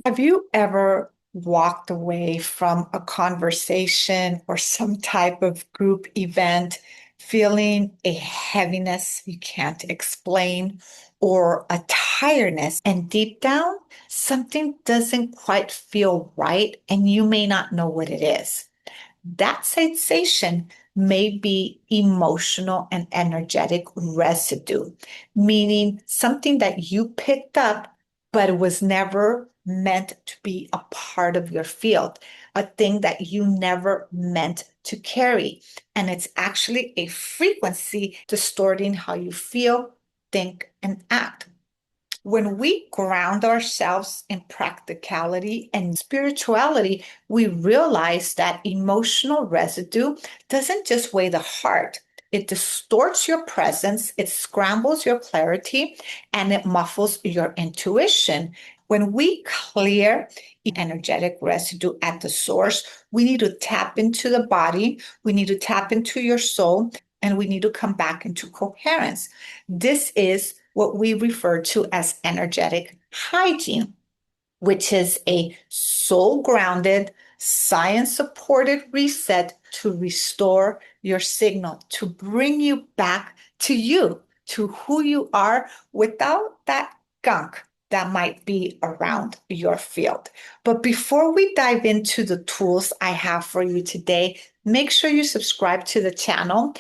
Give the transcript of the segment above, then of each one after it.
Have you ever walked away from a conversation or some type of group event feeling a heaviness you can't explain or a tiredness, and deep down, something doesn't quite feel right and you may not know what it is? That sensation may be emotional and energetic residue, meaning something that you picked up, but it was never meant to be a part of your field, a thing that you never meant to carry. And it's actually a frequency distorting how you feel, think, and act. When we ground ourselves in practicality and spirituality, we realize that emotional residue doesn't just weigh the heart. It distorts your presence, it scrambles your clarity, and it muffles your intuition. When we clear energetic residue at the source, we need to tap into the body, we need to tap into your soul, and we need to come back into coherence. This is what we refer to as energetic hygiene, which is a soul grounded, science supported reset to restore your signal, to bring you back to you, to who you are without that gunk that might be around your field. But before we dive into the tools I have for you today, make sure you subscribe to the channel.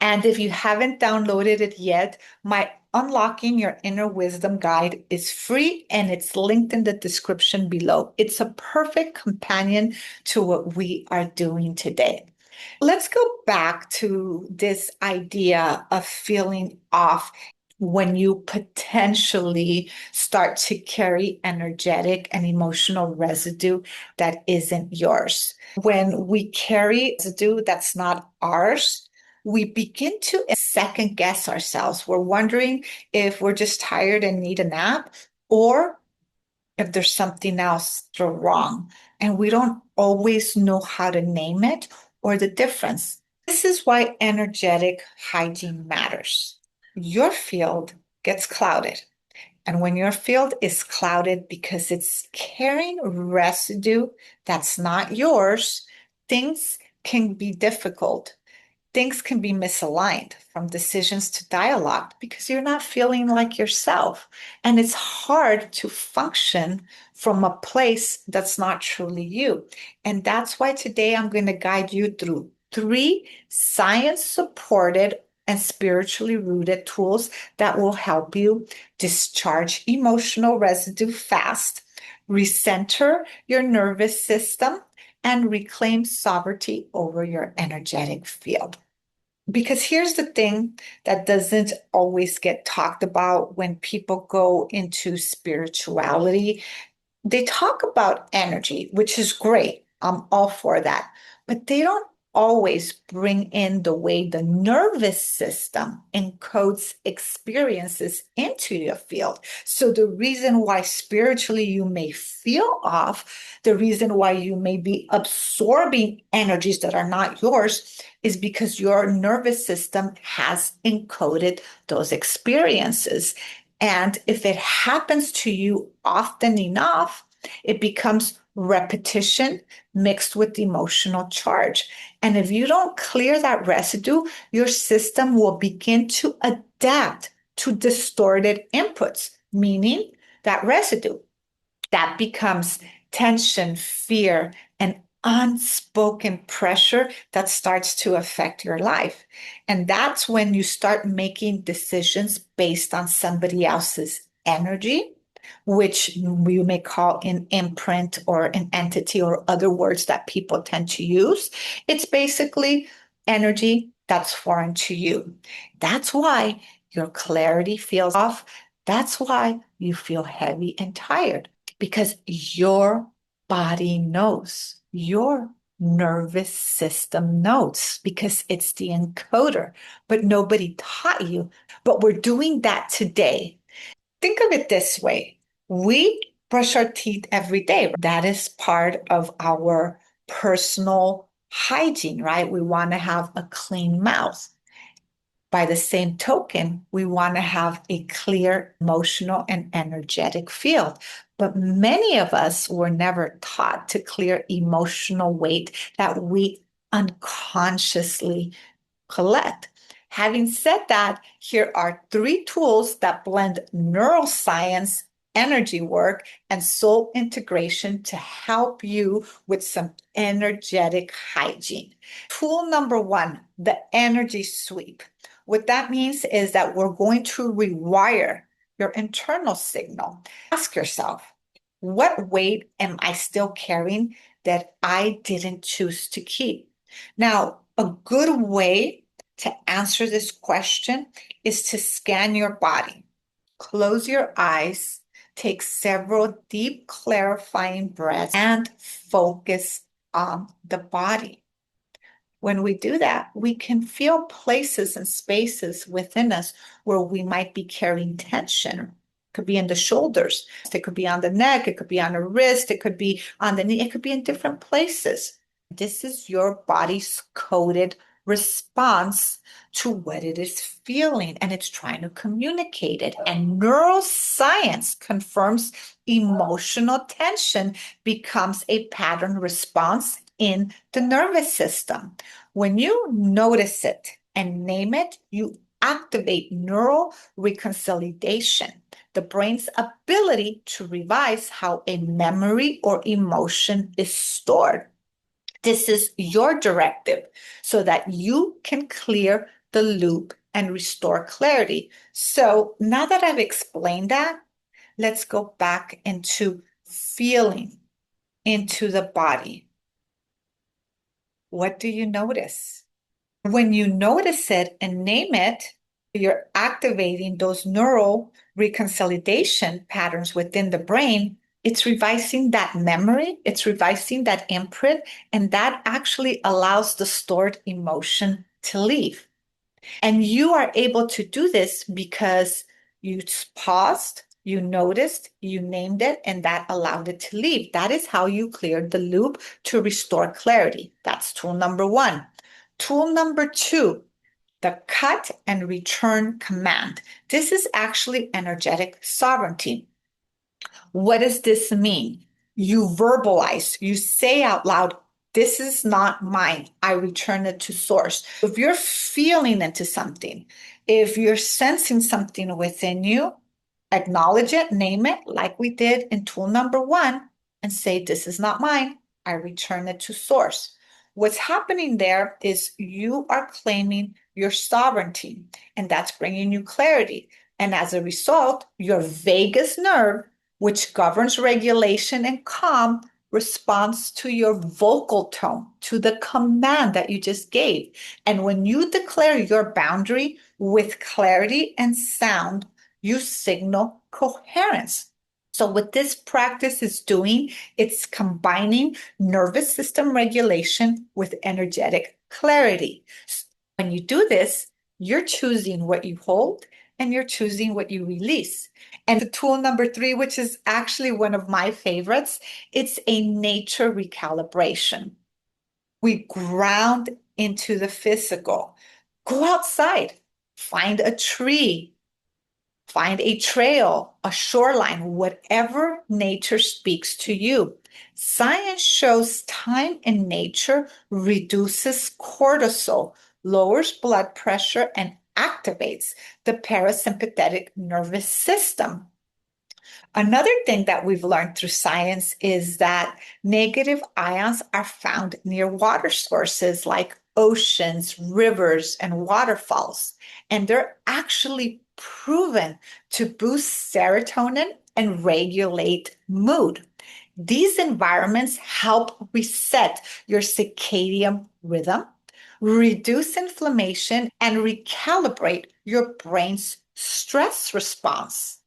And if you haven't downloaded it yet, my Unlocking Your Inner Wisdom Guide is free and it's linked in the description below. It's a perfect companion to what we are doing today. Let's go back to this idea of feeling off when you potentially start to carry energetic and emotional residue that isn't yours. When we carry residue that's not ours, we begin to second guess ourselves. We're wondering if we're just tired and need a nap, or if there's something else wrong. And we don't always know how to name it or the difference. This is why energetic hygiene matters. Your field gets clouded. And when your field is clouded because it's carrying residue that's not yours, things can be difficult. Things can be misaligned from decisions to dialogue because you're not feeling like yourself. And it's hard to function from a place that's not truly you. And that's why today I'm going to guide you through three science supported and spiritually rooted tools that will help you discharge emotional residue fast, recenter your nervous system, and reclaim sovereignty over your energetic field. Because here's the thing that doesn't always get talked about when people go into spirituality. They talk about energy, which is great. I'm all for that. But they don't always bring in the way the nervous system encodes experiences into your field. So, the reason why spiritually you may feel off, the reason why you may be absorbing energies that are not yours, is because your nervous system has encoded those experiences. And if it happens to you often enough, it becomes repetition mixed with emotional charge. And if you don't clear that residue, your system will begin to adapt to distorted inputs, meaning that residue that becomes tension, fear, and unspoken pressure that starts to affect your life. And that's when you start making decisions based on somebody else's energy, which you may call an imprint or an entity or other words that people tend to use. It's basically energy that's foreign to you. That's why your clarity feels off. That's why you feel heavy and tired, because your body knows, your nervous system knows, because it's the encoder, but nobody taught you. But we're doing that today. Think of it this way. We brush our teeth every day. That is part of our personal hygiene, right? We want to have a clean mouth. By the same token, we want to have a clear emotional and energetic field. But many of us were never taught to clear emotional weight that we unconsciously collect. Having said that, here are three tools that blend neuroscience, energy work, and soul integration to help you with some energetic hygiene. Tool number one, the energy sweep. What that means is that we're going to rewire your internal signal. Ask yourself, what weight am I still carrying that I didn't choose to keep? Now, a good way to answer this question is to scan your body. Close your eyes, take several deep, clarifying breaths, and focus on the body. When we do that, we can feel places and spaces within us where we might be carrying tension. It could be in the shoulders, it could be on the neck, it could be on the wrist, it could be on the knee, it could be in different places. This is your body's coded response to what it is feeling, and it's trying to communicate it. And neuroscience confirms emotional tension becomes a pattern response in the nervous system. When you notice it and name it, you activate neural reconciliation, the brain's ability to revise how a memory or emotion is stored. This is your directive so that you can clear the loop and restore clarity. So now that I've explained that, let's go back into feeling into the body. What do you notice? When you notice it and name it, you're activating those neural reconciliation patterns within the brain. It's revising that memory, it's revising that imprint, and that actually allows the stored emotion to leave. And you are able to do this because you paused, you noticed, you named it, and that allowed it to leave. That is how you cleared the loop to restore clarity. That's tool number one. Tool number two, the cut and return command. This is actually energetic sovereignty. What does this mean? You verbalize, you say out loud, this is not mine. I return it to source. If you're feeling into something, if you're sensing something within you, acknowledge it, name it, like we did in tool number one, and say, this is not mine. I return it to source. What's happening there is you are claiming your sovereignty, and that's bringing you clarity. And as a result, your vagus nerve, which governs regulation and calm, responds to your vocal tone, to the command that you just gave. And when you declare your boundary with clarity and sound, you signal coherence. So what this practice is doing, it's combining nervous system regulation with energetic clarity. When you do this, you're choosing what you hold and you're choosing what you release. And the tool number three, which is actually one of my favorites, it's a nature recalibration. We ground into the physical. Go outside, find a tree, find a trail, a shoreline, whatever nature speaks to you. Science shows time in nature reduces cortisol, lowers blood pressure, and activates the parasympathetic nervous system. Another thing that we've learned through science is that negative ions are found near water sources like oceans, rivers, and waterfalls. And they're actually proven to boost serotonin and regulate mood. These environments help reset your circadian rhythm, reduce inflammation, and recalibrate your brain's stress response.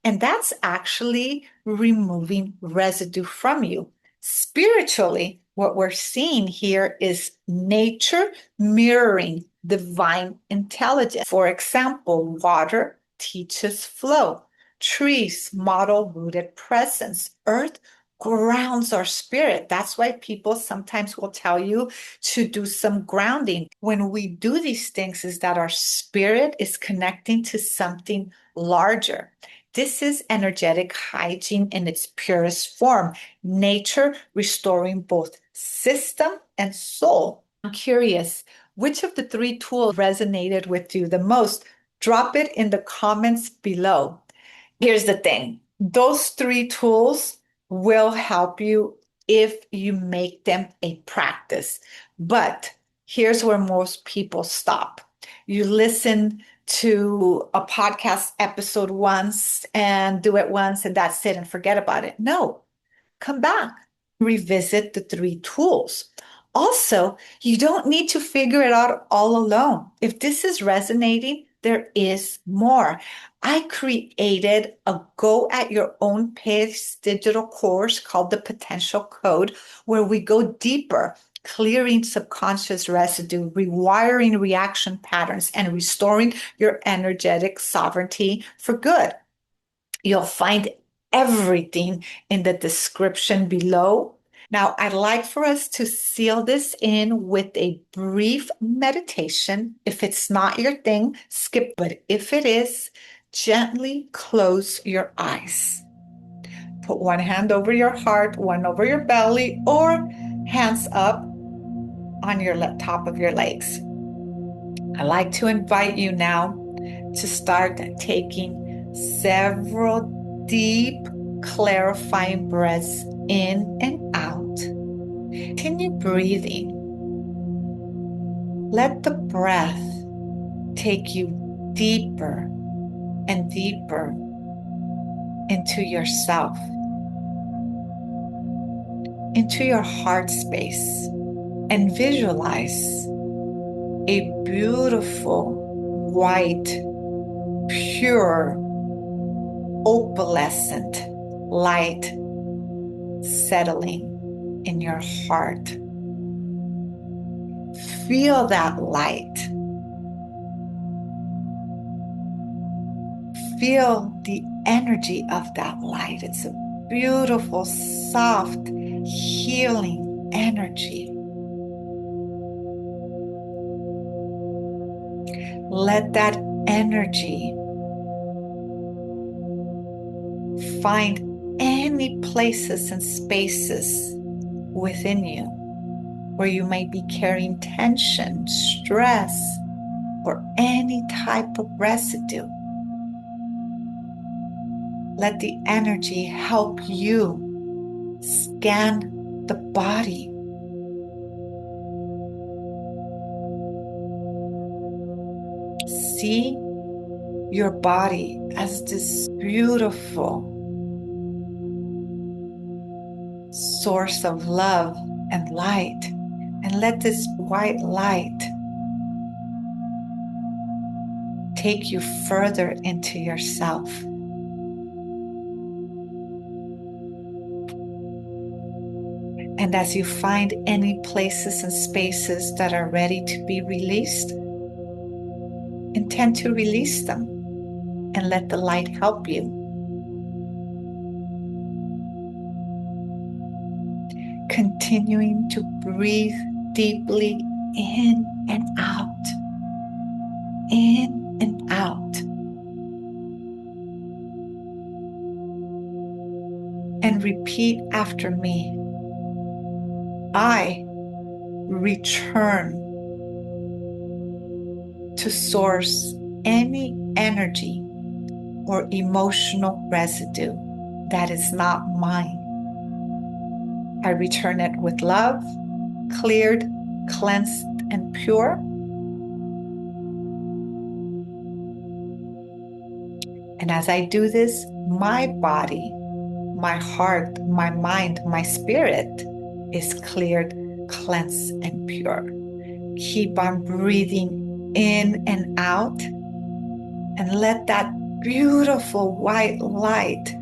And that's actually removing residue from you. Spiritually, what we're seeing here is nature mirroring divine intelligence. For example, water teaches flow, trees model rooted presence, earth grounds our spirit. That's why people sometimes will tell you to do some grounding. When we do these things, is that our spirit is connecting to something larger. This is energetic hygiene in its purest form, nature restoring both system and soul. I'm curious, which of the three tools resonated with you the most? Drop it in the comments below. Here's the thing, those three tools will help you if you make them a practice. But here's where most people stop. You listen to a podcast episode once and do it once and that's it and forget about it. No, come back, revisit the three tools. Also, you don't need to figure it out all alone. If this is resonating, there is more. I created a go at your own pace digital course called The Potential Code, where we go deeper, clearing subconscious residue, rewiring reaction patterns, and restoring your energetic sovereignty for good. You'll find everything in the description below. Now, I'd like for us to seal this in with a brief meditation. If it's not your thing, skip, but if it is, gently close your eyes. Put one hand over your heart, one over your belly, or hands up on your top of your legs. I'd like to invite you now to start taking several deep, clarifying breaths in and out. Continue breathing. Let the breath take you deeper and deeper into yourself, into your heart space, and visualize a beautiful, white, pure, opalescent light settling in your heart. Feel that light. Feel the energy of that light. It's a beautiful, soft, healing energy. Let that energy find any places and spaces within you where you might be carrying tension, stress, or any type of residue. Let the energy help you scan the body. See your body as this beautiful source of love and light, and let this white light take you further into yourself. And as you find any places and spaces that are ready to be released, intend to release them and let the light help you. Continuing to breathe deeply in and out, in and out. And repeat after me. I return to source any energy or emotional residue that is not mine. I return it with love, cleared, cleansed, and pure. And as I do this, my body, my heart, my mind, my spirit is cleared, cleansed, and pure. Keep on breathing in and out, and let that beautiful white light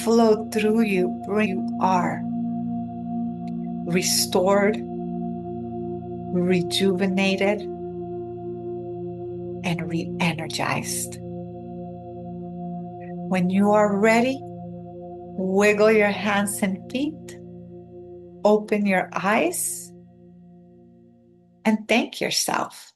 flow through you, bring you are restored, rejuvenated, and re-energized. When you are ready, wiggle your hands and feet, open your eyes, and thank yourself.